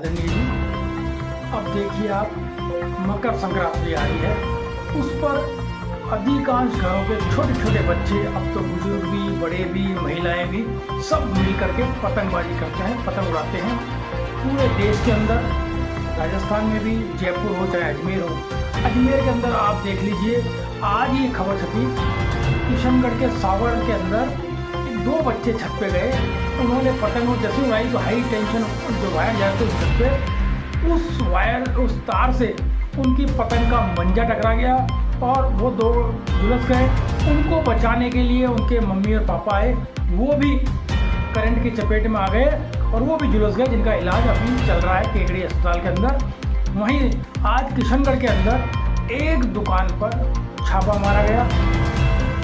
आदरणीय जी, अब देखिए आप, मकर संक्रांति आ रही है। उस पर अधिकांश घरों के छोटे छोटे बच्चे, अब तो बुजुर्ग भी, बड़े भी, महिलाएं भी, सब मिल करके पतंगबाजी करते हैं, पतंग उड़ाते हैं। पूरे देश के अंदर, राजस्थान में भी, जयपुर हो चाहे अजमेर हो, अजमेर के अंदर आप देख लीजिए, आज ये खबर छपी, किशनगढ़ के सावर के अंदर 2 बच्चे छत पे गए, उन्होंने पतंग जैसे उड़ाई तो हाई टेंशन जो वायर जाते उस छत पे, उस वायर, उस तार से उनकी पतंग का मंजा टकरा गया और वो 2 झुलस गए। उनको बचाने के लिए उनके मम्मी और पापा आए, वो भी करंट की चपेट में आ गए और वो भी झुलस गए, जिनका इलाज अभी चल रहा है केकड़ी अस्पताल के अंदर। वहीं आज किशनगढ़ के अंदर एक दुकान पर छापा मारा गया,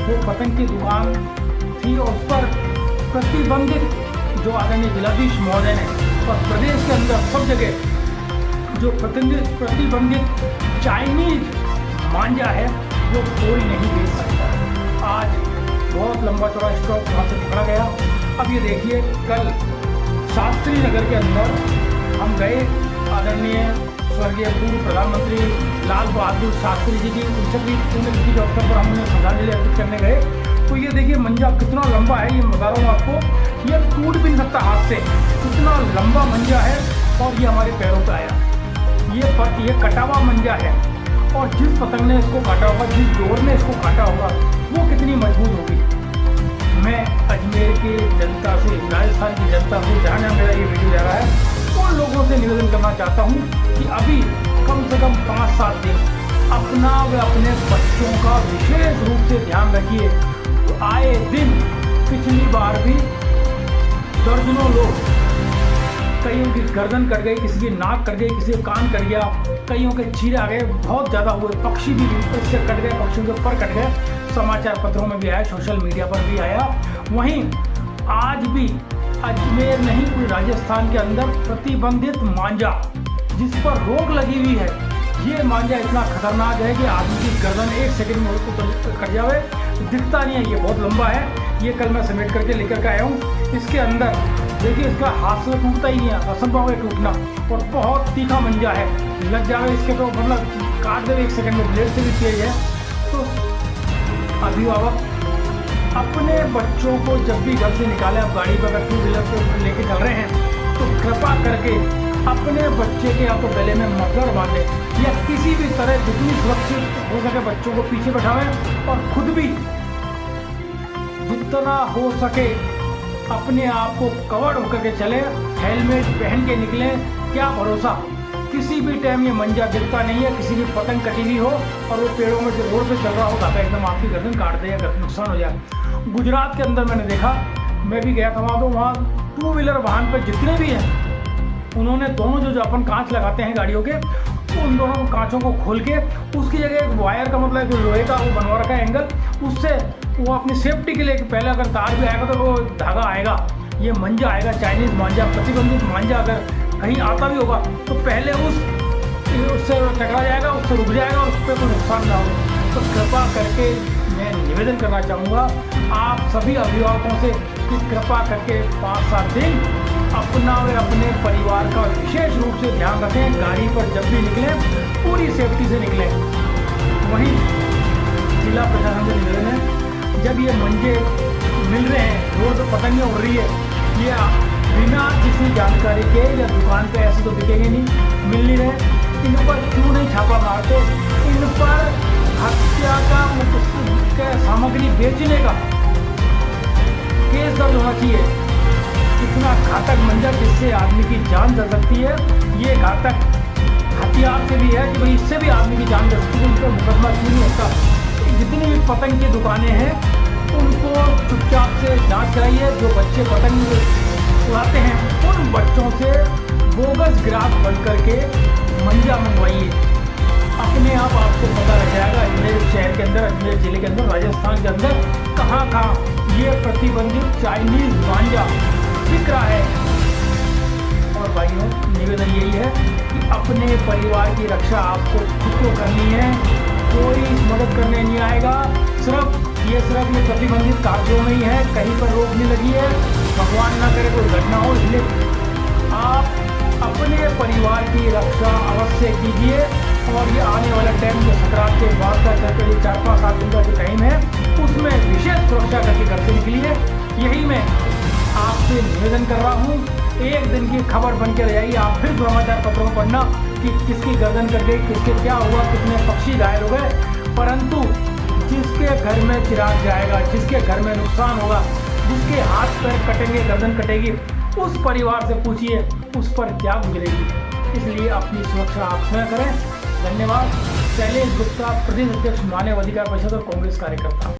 वो पतंग की दुकान थी और उस पर प्रतिबंधित, जो आदरणीय जिलाधीश महोदय ने और प्रदेश के अंदर सब जगह जो प्रतिबंधित चाइनीज मांझा है वो कोई नहीं बेच सकता। आज बहुत लंबा चौड़ा स्टॉक वहाँ से पकड़ा गया। अब ये देखिए, कल शास्त्री नगर के अंदर हम गए, आदरणीय स्वर्गीय पूर्व प्रधानमंत्री लाल बहादुर शास्त्री जी की 69वीं पुण्यतिथि के अवसर पर हम उन्हें श्रद्धांजलि अर्पित करने गए। तो ये देखिए मंजा कितना लंबा है, ये बता रहा हूँ आपको, ये टूट भी नहीं सकता हाथ से, इतना लंबा मंजा है और ये हमारे पैरों पे आया। ये कटा हुआ मंजा है और जिस पतंग ने इसको काटा होगा, जिस डोर ने इसको काटा होगा, वो कितनी मजबूत होगी। मैं अजमेर की जनता से, राजस्थान की जनता से, जहाँ जहाँ मेरा ये वीडियो जा रहा है, उन लोगों से निवेदन करना चाहता हूँ कि अभी कम से कम 5-7 दिन अपना व अपने बच्चों का विशेष रूप से ध्यान रखिए। तो आए दिन, पिछली बार भी दर्जनों लोग, कईयों की गर्दन कट गई, किसी की नाक कट गई, किसी का कान कट गया, कईयों के चीरे आ गए, बहुत ज़्यादा हुए, पक्षी भी इससे कट गए, पक्षियों के पर कट गए, समाचार पत्रों में भी आया, सोशल मीडिया पर भी आया। वहीं आज भी अजमेर नहीं, पूरे राजस्थान के अंदर प्रतिबंधित मांझा, जिस पर रोक लगी हुई है, ये मांझा इतना खतरनाक है कि आदमी की गर्दन 1 सेकंड में ऊपर कट जावे, दिखता नहीं है, ये बहुत लंबा है। ये कल मैं समेट करके लेकर के आया हूँ। इसके अंदर देखिए, इसका हाथ से टूटता ही नहीं है, असंभव है टूटना, और बहुत तीखा मंजा है, लग जावे इसके तो मतलब काट देवे 1 सेकंड में, ब्लेड से भी तेज है। तो अभिभावक अपने बच्चों को जब भी घर से निकाले, आप गाड़ी पर अगर 2 व्हीलर को लेके चल रहे हैं, तो कृपा करके अपने बच्चे के या तो गले में मफलर बांधे या किसी भी तरह जितनी सुरक्षित हो सके बच्चों को पीछे बैठावें, और खुद भी जितना हो सके अपने आप को कवर्ड होकर के चले, हेलमेट पहन के निकले। क्या भरोसा, किसी भी टाइम ये मंजा दिखता नहीं है, किसी की पतंग कटी हुई हो और वो पेड़ों में जो रोड पे चल रहा हो, धागा एकदम आपकी गर्दन काट दे या नुकसान हो जाए। गुजरात के अंदर मैंने देखा, मैं भी गया था वहाँ, तो वहाँ 2 व्हीलर वाहन पर जितने भी हैं, उन्होंने दोनों जो अपन कांच लगाते हैं गाड़ियों के, उन दोनों कांचों को खोल के उसकी जगह एक वायर का, मतलब जो लोहे का वो बनवा रखा है एंगल, उससे वो अपनी सेफ्टी के लिए, पहले अगर तार भी आएगा तो वो धागा आएगा, ये मंजा आएगा, चाइनीज मांझा, प्रतिबंधित मांझा अगर कहीं आता भी होगा तो पहले उससे टकरा जाएगा, उससे रुक जाएगा और उस पर कोई नुकसान ना हो। तो कृपा करके मैं निवेदन करना चाहूँगा आप सभी अभिभावकों से कि कृपा करके 5-7 दिन अपना व अपने परिवार का विशेष रूप से ध्यान रखें, गाड़ी पर जब भी निकलें पूरी सेफ्टी से निकलें। वहीं जिला प्रशासन से निवेदन है, जब ये मंजे मिल रहे हैं, रोड पर पतंगें उड़ रही है, ये बिना किसी जानकारी के या दुकान पे ऐसे तो बिकेंगे नहीं, मिल नहीं रहे, इन पर क्यों नहीं छापा मारते, इन पर हत्या का सामग्री बेचने का केस दर्ज होना चाहिए। इतना घातक मंजर जिससे आदमी की जान जा सकती है, ये घातक हथियार से भी है कि भाई इससे भी आदमी की जान जा सकती है, उन पर मुकदमा क्यों नहीं होता। जितनी भी पतंग की दुकानें हैं उनको चुपचाप से जांच कराइए, जो बच्चे पतंग उड़ाते हैं उन बच्चों से बोगस ग्राहक बन करके मंजा मंगवाइए, अपने आप आपको पता लग जाएगा अजमेर शहर के अंदर, अजमेर जिले के अंदर, राजस्थान के अंदर कहाँ ये प्रतिबंधित चाइनीज मांझा बिक रहा है। और भाइयों, निवेदन यही है कि अपने परिवार की रक्षा आपको खुद को करनी है, कोई मदद करने नहीं आएगा। सिर्फ ये प्रतिबंधित कार्यों में ही है, कहीं पर रोक नहीं लगी है, भगवान ना करे कोई घटना हो, इसलिए आप अपने परिवार की रक्षा अवश्य कीजिए। और ये आने वाला टाइम जो संक्रांत के बाद का चलते 4-5-7 दिन का जो टाइम है उसमें विशेष सुरक्षा करके घर से निकलिए। यही मैं आपसे निवेदन कर रहा हूँ। एक दिन की खबर बन के रह आप फिर समाचार पत्रों में पढ़ना कि किसकी गर्दन कट गई, किसके क्या हुआ, कितने पक्षी घायल हो गए। परंतु जिसके घर में चिराग जाएगा, जिसके घर में नुकसान होगा, जिसके हाथ पैर कटेंगे, गर्दन कटेगी, उस परिवार से पूछिए उस पर क्या गुजरेगी। इसलिए अपनी सुरक्षा आप स्वयं करें। धन्यवाद। शैलेश गुप्ता, प्रदेश अध्यक्ष मानव अधिकार परिषद और कांग्रेस कार्यकर्ता।